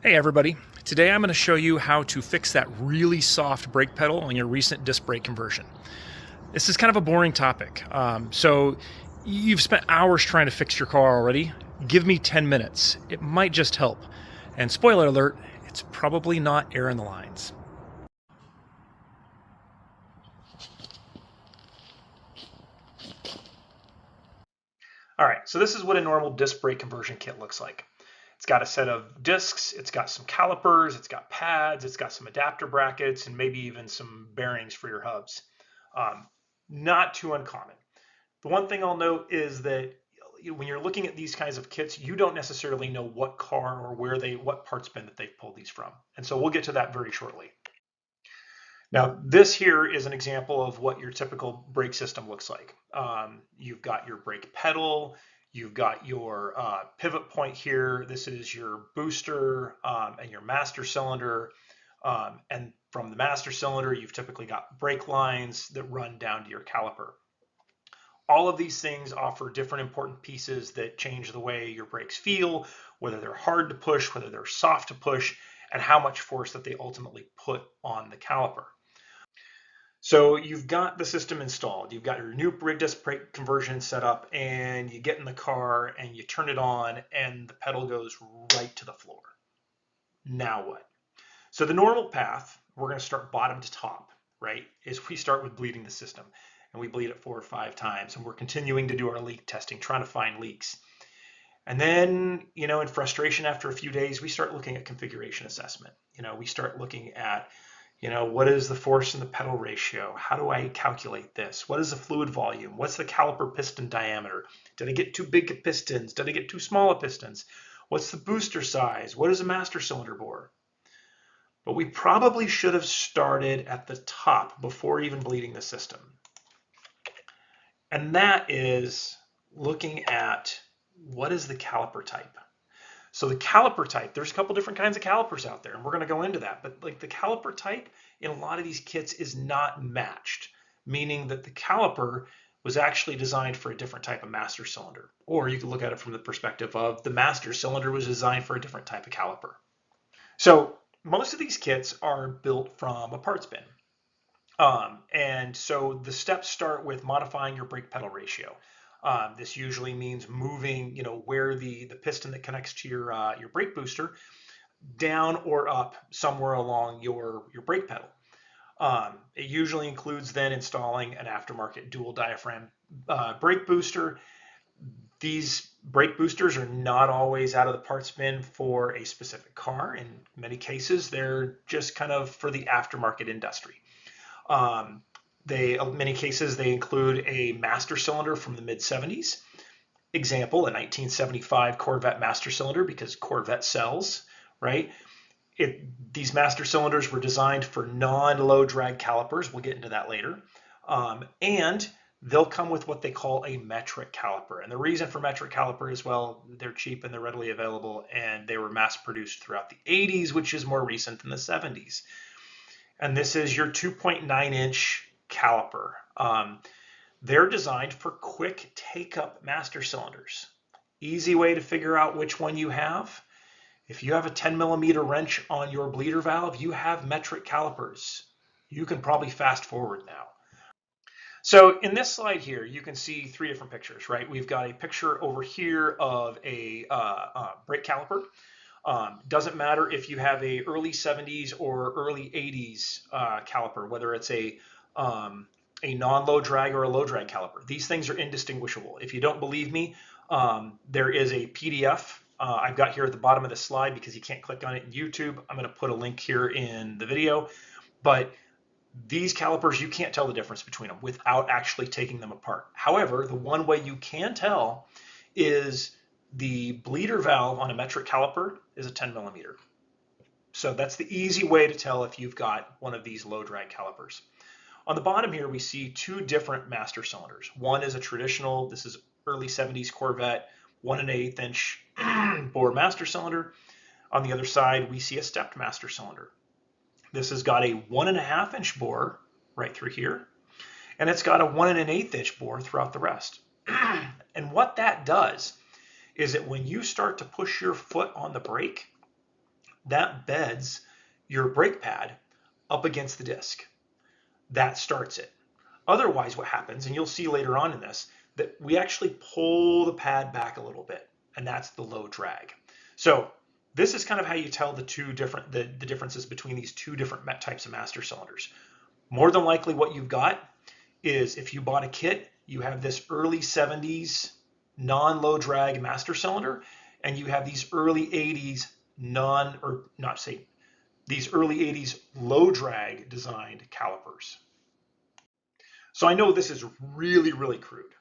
Hey everybody, today I'm going to show you how to fix that really soft brake pedal on your recent disc brake conversion. This is kind of a boring topic, so you've spent hours trying to fix your car already. Give me 10 minutes, it might just help. And spoiler alert, it's probably not air in the lines. Alright, so this is what a normal disc brake conversion kit looks like. It's got a set of discs, it's got some calipers, it's got pads, it's got some adapter brackets, and maybe even some bearings for your hubs. Um, Not too uncommon. The one thing I'll note is that when you're looking at these kinds of kits, you don't necessarily know what car or what parts bin that they've pulled these from. And so we'll get to that very shortly. Now, this here is an example of what your typical brake system looks like. You've got your brake pedal, you've got your pivot point here. This is your booster and your master cylinder. And from the master cylinder, you've typically got brake lines that run down to your caliper. All of these things offer different important pieces that change the way your brakes feel, whether they're hard to push, whether they're soft to push, and how much force that they ultimately put on the caliper. So you've got the system installed, you've got your new disc brake conversion set up, and you get in the car and you turn it on and the pedal goes right to the floor. Now what? So the normal path, we're going to start bottom to top, right? Is we start with bleeding the system, and we bleed it 4 or 5 times, and we're continuing to do our leak testing, trying to find leaks. And then, in frustration after a few days, we start looking at configuration assessment. We start looking at, what is the force and the pedal ratio? How do I calculate this? What is the fluid volume? What's the caliper piston diameter? Did I get too big of pistons? Did I get too small of pistons? What's the booster size? What is a master cylinder bore? But we probably should have started at the top before even bleeding the system. And that is looking at what is the caliper type. So the caliper type, there's a couple different kinds of calipers out there, and we're going to go into that. But like the caliper type in a lot of these kits is not matched, meaning that the caliper was actually designed for a different type of master cylinder. Or you could look at it from the perspective of the master cylinder was designed for a different type of caliper. So most of these kits are built from a parts bin. And so the steps start with modifying your brake pedal ratio. This usually means moving, where the piston that connects to your brake booster down or up somewhere along your brake pedal. It usually includes then installing an aftermarket dual diaphragm brake booster. These brake boosters are not always out of the parts bin for a specific car. In many cases, they're just kind of for the aftermarket industry. In many cases, they include a master cylinder from the mid-70s. Example, a 1975 Corvette master cylinder, because Corvette sells, right? These master cylinders were designed for non-low drag calipers. We'll get into that later. And they'll come with what they call a metric caliper. And the reason for metric caliper is, well, they're cheap and they're readily available, and they were mass produced throughout the 80s, which is more recent than the 70s. And this is your 2.9-inch caliper. They're designed for quick take-up master cylinders. Easy way to figure out which one you have. If you have a 10 millimeter wrench on your bleeder valve, you have metric calipers. You can probably fast forward now. So in this slide here, you can see 3 different pictures, right? We've got a picture over here of a brake caliper. Doesn't matter if you have a early 70s or early 80s caliper, whether it's a non-low drag or a low drag caliper. These things are indistinguishable. If you don't believe me, there is a PDF I've got here at the bottom of the slide, because you can't click on it in YouTube. I'm going to put a link here in the video. But these calipers, you can't tell the difference between them without actually taking them apart. However, the one way you can tell is the bleeder valve on a metric caliper is a 10 millimeter. So that's the easy way to tell if you've got one of these low drag calipers. On the bottom here, we see 2 different master cylinders. One is a traditional, this is early 70s Corvette, 1 1/8 inch bore master cylinder. On the other side, we see a stepped master cylinder. This has got a 1.5 inch bore right through here, and it's got a 1 1/8 inch bore throughout the rest. And what that does is that when you start to push your foot on the brake, that beds your brake pad up against the disc. That starts it. Otherwise, what happens, and you'll see later on in this, that we actually pull the pad back a little bit, and that's the low drag. So this is kind of how you tell the differences between these two different types of master cylinders. More than likely what you've got is, if you bought a kit, you have this early 70s non-low drag master cylinder, and you have these early 80s these early 80s low drag designed calipers. So I know this is really, really crude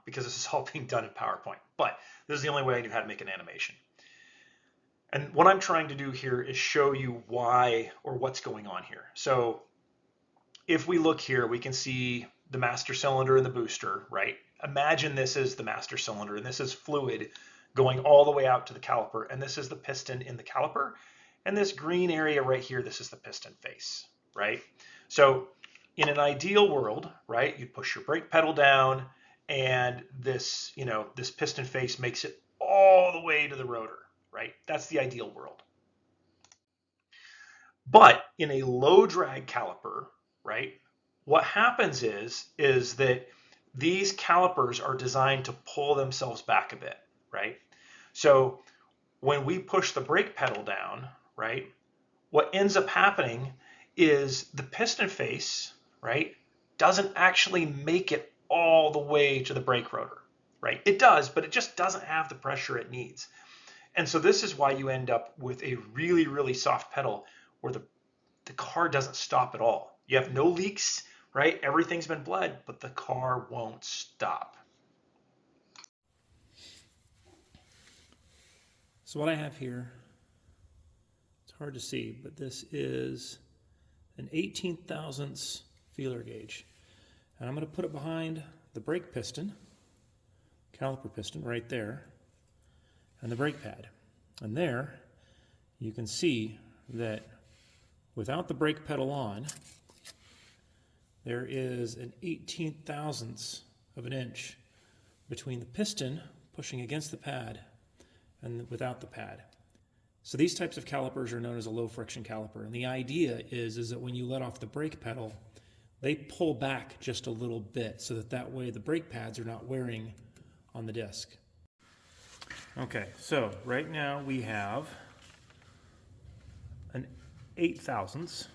because this is all being done in PowerPoint, but this is the only way I knew how to make an animation. And what I'm trying to do here is show you why or what's going on here. So if we look here, we can see the master cylinder and the booster, right? Imagine this is the master cylinder, and this is fluid going all the way out to the caliper, and this is the piston in the caliper, and this green area right here, this is the piston face, right? So in an ideal world, right, you'd push your brake pedal down, and this, this piston face makes it all the way to the rotor, right? That's the ideal world. But in a low drag caliper, right, what happens is that these calipers are designed to pull themselves back a bit, right? So when we push the brake pedal down, right, what ends up happening is the piston face, right, doesn't actually make it all the way to the brake rotor, right? It does, but it just doesn't have the pressure it needs. And so this is why you end up with a really, really soft pedal where the car doesn't stop at all. You have no leaks, right? Everything's been bled, but the car won't stop. So what I have here, it's hard to see, but this is an 18 thousandths feeler gauge. And I'm going to put it behind the brake piston, caliper piston right there, and the brake pad. And there you can see that without the brake pedal on, there is an 18 thousandths of an inch between the piston pushing against the pad and without the pad. So these types of calipers are known as a low friction caliper. And the idea is that when you let off the brake pedal, they pull back just a little bit so that way the brake pads are not wearing on the disc. Okay, so right now we have an 8 thousandths,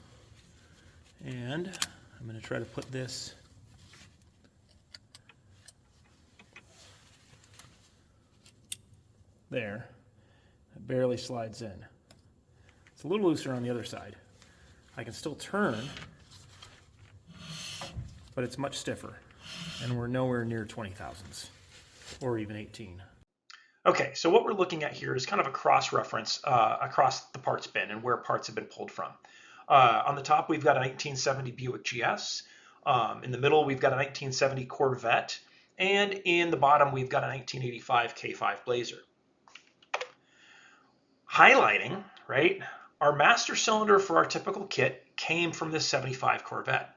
and I'm going to try to put this there. It barely slides in. It's a little looser on the other side. I can still turn, but it's much stiffer, and we're nowhere near 20 thousandths or even 18. Okay, so what we're looking at here is kind of a cross-reference across the parts bin and where parts have been pulled from. On the top, we've got a 1970 Buick GS. In the middle, we've got a 1970 Corvette. And in the bottom, we've got a 1985 K5 Blazer. Highlighting, right, our master cylinder for our typical kit came from this 75 Corvette.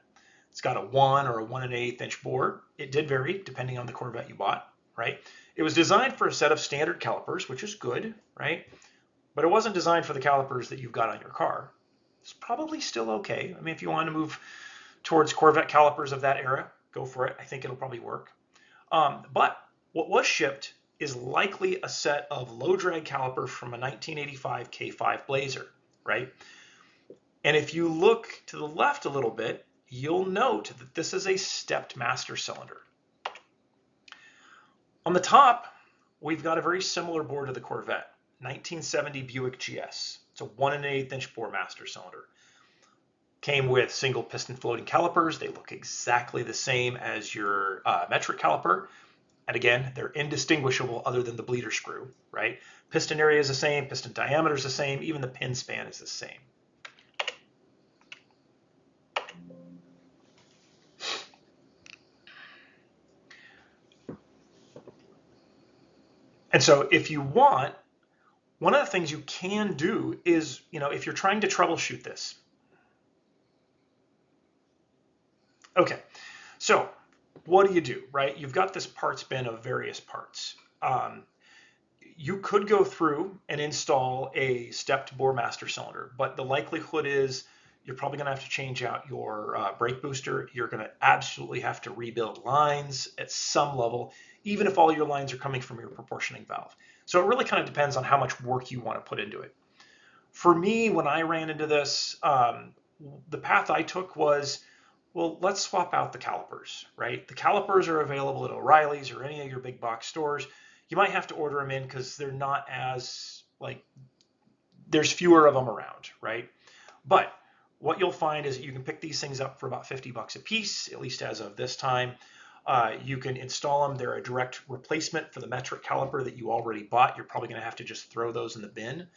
It's got a 1 or a 1 1/8 inch bore. It did vary depending on the Corvette you bought, right? It was designed for a set of standard calipers, which is good, right? But it wasn't designed for the calipers that you've got on your car. It's probably still okay. I mean, if you want to move towards Corvette calipers of that era, go for it. I think it'll probably work. But what was shipped is likely a set of low drag calipers from a 1985 K5 Blazer, right? And if you look to the left a little bit, you'll note that this is a stepped master cylinder. On the top, we've got a very similar bore to the Corvette, 1970 Buick GS. It's a 1 1/8 inch bore master cylinder. Came with single piston floating calipers. They look exactly the same as your metric caliper. And again, they're indistinguishable other than the bleeder screw, right? Piston area is the same, piston diameter is the same, even the pin span is the same. And so if you want, one of the things you can do is, if you're trying to troubleshoot this. Okay, so what do, right? You've got this parts bin of various parts. you could go through and install a stepped bore master cylinder, but the likelihood is you're probably going to have to change out your brake booster. You're going to absolutely have to rebuild lines at some level, even if all your lines are coming from your proportioning valve. So it really kind of depends on how much work you want to put into it. For me, when I ran into this, the path I took was, well, let's swap out the calipers, right? The calipers are available at O'Reilly's or any of your big box stores. You might have to order them in because they're not as, like, there's fewer of them around, right? But what you'll find is that you can pick these things up for about 50 bucks a piece, at least as of this time. You can install them. They're a direct replacement for the metric caliper that you already bought. You're probably going to have to just throw those in the bin.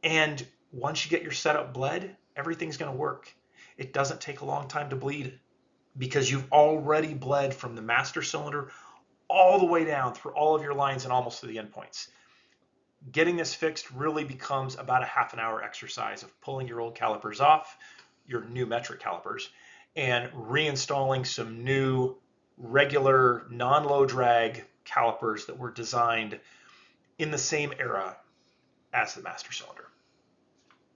And once you get your setup bled, everything's going to work. It doesn't take a long time to bleed because you've already bled from the master cylinder all the way down through all of your lines and almost to the endpoints. Getting this fixed really becomes about a half an hour exercise of pulling your old calipers off, your new metric calipers, and reinstalling some new regular non-low drag calipers that were designed in the same era as the master cylinder.